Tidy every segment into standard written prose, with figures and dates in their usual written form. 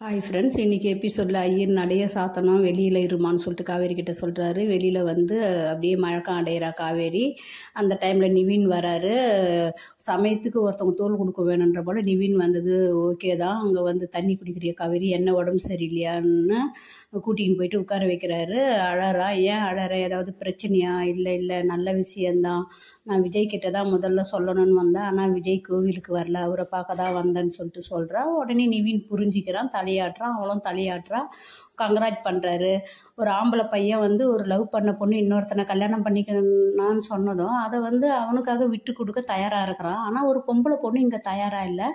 Hi friends, இன்றைக்கி எபிசோடில் ஐயர் நடைய சாத்தணும் வெளியில் இருமான்னு சொல்லிட்டு காவேரி கிட்ட சொல்கிறாரு. வெளியில் வந்து அப்படியே மழக்கம் அடையிறா காவேரி. அந்த டைமில் நிவின் வராரு. சமயத்துக்கு ஒருத்தவங்க தோல் கொடுக்க வேணுன்ற போல் நிவின் வந்தது ஓகே தான். அங்கே வந்து தண்ணி குடிக்கிறிய காவேரி, என்ன உடம்பு சரியில்லையான்னு கூட்டிகின்னு போயிட்டு உட்கார வைக்கிறாரு. அழறா. ஏன் அழற, ஏதாவது பிரச்சனையா? இல்லை இல்லை, நல்ல விஷயந்தான். நான் விஜய் கிட்ட தான் முதல்ல சொல்லணும்னு வந்தேன், ஆனால் விஜய் கோவிலுக்கு வரல, அவரை பார்க்க தான் வந்தேன்னு சொல்லிட்டு சொல்கிறா. உடனே நிவின் புரிஞ்சிக்கிறான், தலையாட்டுறான். அவளும் தலையாட்டுறா. கங்கராஜ் பண்ணுறாரு. ஒரு ஆம்பளை பையன் வந்து ஒரு லவ் பண்ண பொண்ணு இன்னொருத்தனை கல்யாணம் பண்ணிக்கணும்னு சொன்னதும் அதை வந்து அவனுக்காக விட்டு கொடுக்க தயாராக இருக்கிறான். ஆனால் ஒரு பொம்பளை பொண்ணு இங்கே தயாராக இல்லை.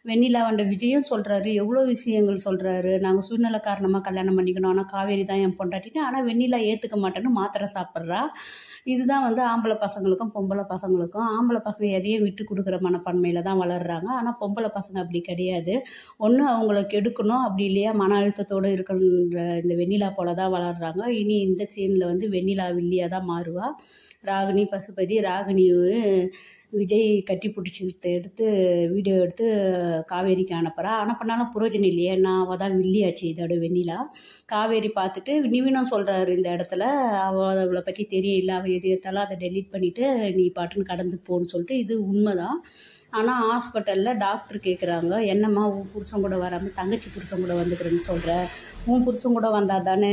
வெண்ணிலா வந்த விஜயும் சொல்கிறாரு, எவ்வளோ விஷயங்கள் சொல்கிறாரு. நாங்கள் சூழ்நிலை காரணமாக கல்யாணம் பண்ணிக்கணும், ஆனால் காவேரி தான் என் பொண்டாட்டின்னு. ஆனால் வெண்ணிலா ஏற்றுக்க மாட்டேன்னு மாத்திரை சாப்பிட்றா. இதுதான் வந்து ஆம்பளை பசங்களுக்கும் பொம்பளை பசங்களுக்கும். ஆம்பளை பசங்க எதையும் விட்டு கொடுக்குற மனப்பான்மையில் தான் வளர்கிறாங்க. ஆனால் பொம்பளை பசங்க அப்படி கிடையாது. ஒன்று அவங்கள கெடுக்கணும், அப்படி இல்லையா மன அழுத்தத்தோடு இருக்கின்ற இந்த வெண்ணிலா போல தான் வளர்கிறாங்க. இனி இந்த சீனில் வந்து வெண்ணிலா வில்லியாக தான் மாறுவா. ராகினி பசுபதி ராகினி விஜய் கட்டி பிடிச்சிட்டு எடுத்து வீடியோ எடுத்து காவேரிக்கு அனுப்புனாலும் புரோஜனம் இல்லையே, நான் அவள் தான் வில்லியாச்சு இதோட வெண்ணிலா. காவேரி பார்த்துட்டு நிவினும் சொல்கிறாரு, இந்த இடத்துல அவளை பற்றி தெரியல, அவள் எது எடுத்தாலும் அதை டெலீட் பண்ணிவிட்டு நீ பாட்டுன்னு கடந்து போன்னு சொல்லிட்டு. இது உண்மைதான். ஆனால் ஹாஸ்பிட்டலில் டாக்டர் கேட்குறாங்க, என்னம்மா உன் புருஷன் கூட வராமல் தங்கச்சி புருஷன் கூட வந்துக்கிறேன்னு சொல்கிற? உன் புருஷன் கூட வந்தால் தானே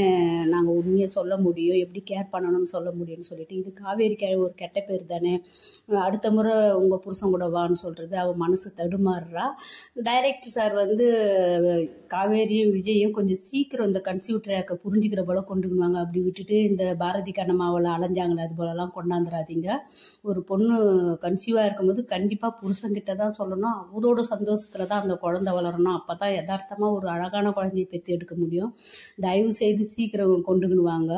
நாங்கள் உண்மையை சொல்ல முடியும், எப்படி கேர் பண்ணணும்னு சொல்ல முடியும்னு சொல்லிட்டு. இது காவேரிக்கு ஒரு கெட்ட பேர் தானே. அடுத்த முறை உங்கள் புருஷன் கூட வான்னு சொல்கிறது. அவள் மனசு தடுமாறுறா. டைரக்டர் சார் வந்து காவேரியும் விஜயும் கொஞ்சம் சீக்கிரம் இந்த கன்சியூவ் ட்ராக்கை புரிஞ்சுக்கிற போல கொண்டுக்குவாங்க. அப்படி விட்டுட்டு இந்த பாரதி கண்ணம்மாவில் அலைஞ்சாங்களே அது போலலாம் கொண்டாந்துடாதீங்க. ஒரு பொண்ணு கன்சீவாக இருக்கும்போது கண்டிப்பாக புருஷன்கிட்ட தான் சொல்லணும். அவரோட சந்தோஷத்தில் தான் அந்த குழந்தை வளரணும். அப்போ தான் யதார்த்தமாக ஒரு அழகான குழந்தையை பெற்று எடுக்க முடியும். தயவு செய்து சீக்கிரம் கொண்டுக்குவாங்க.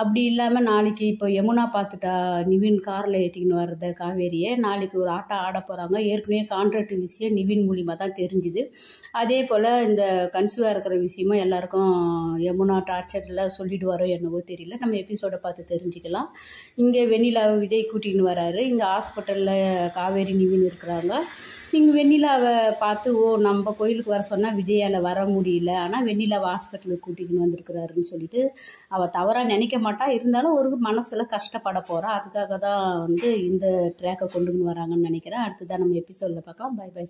அப்படி இல்லாமல் நாளைக்கு இப்போ யமுனா பார்த்துட்டா நிவின் காரில் ஏற்றிக்கின்னு வர்றத காவேரியை. நாளைக்கு ஒரு ஆட்டம் ஆட போகிறாங்க. ஏற்கனவே கான்ட்ராக்ட் விஷயம் நிவின் மூலிமா தான் தெரிஞ்சுது. அதே போல் இந்த கன்சீவாக இருக்கிற விஷயமும் எல்லாருக்கும் யமுனா டார்ச்சரில் சொல்லிவிடுவாரோ என்னவோ தெரியல. நம்ம எபிசோடை பார்த்து தெரிஞ்சுக்கலாம். இங்கே வெண்ணிலாவை விஜய் கூட்டிகின்னு வராரு. இங்கே ஹாஸ்பிட்டலில் காவேரி நிவின் இருக்கிறாங்க. நீங்கள் வெண்ணிலாவை பார்த்து, ஓ நம்ம கோயிலுக்கு வர சொன்னால் விஜயால் வர முடியல, ஆனால் வெண்ணிலாவை ஹாஸ்பிட்டலுக்கு கூட்டிகின்னு வந்திருக்கிறாருன்னு சொல்லிட்டு அவள் தவறாக நினைக்க மாட்டா. இருந்தாலும் ஒரு மனசில் கஷ்டப்பட போகிறா. அதுக்காக தான் வந்து இந்த ட்ராக்கை கொண்டுன்னு வராங்கன்னு நினைக்கிறேன். அடுத்து தான் நம்ம எபிசோடில் பார்க்கலாம். Bye by.